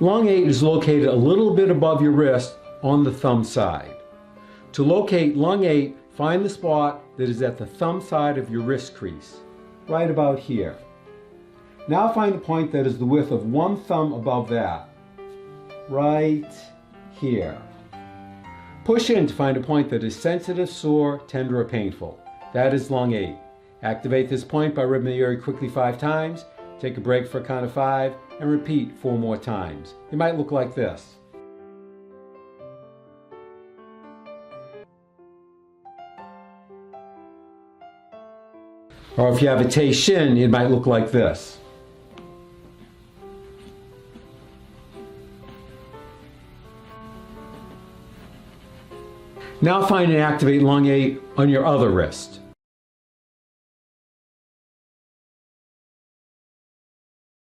Lung 8 is located a little bit above your wrist on the thumb side. To locate lung 8, find the spot that is at the thumb side of your wrist crease, right about here. Now find the point that is the width of one thumb above that, right here. Push in to find a point that is sensitive, sore, tender, or painful. That is lung 8. Activate this point by rubbing the area quickly 5 times, take a break for a count of 5, and repeat 4 more times. It might look like this. Or if you have a Tei Shin, it might look like this. Now find and activate lung 8 on your other wrist.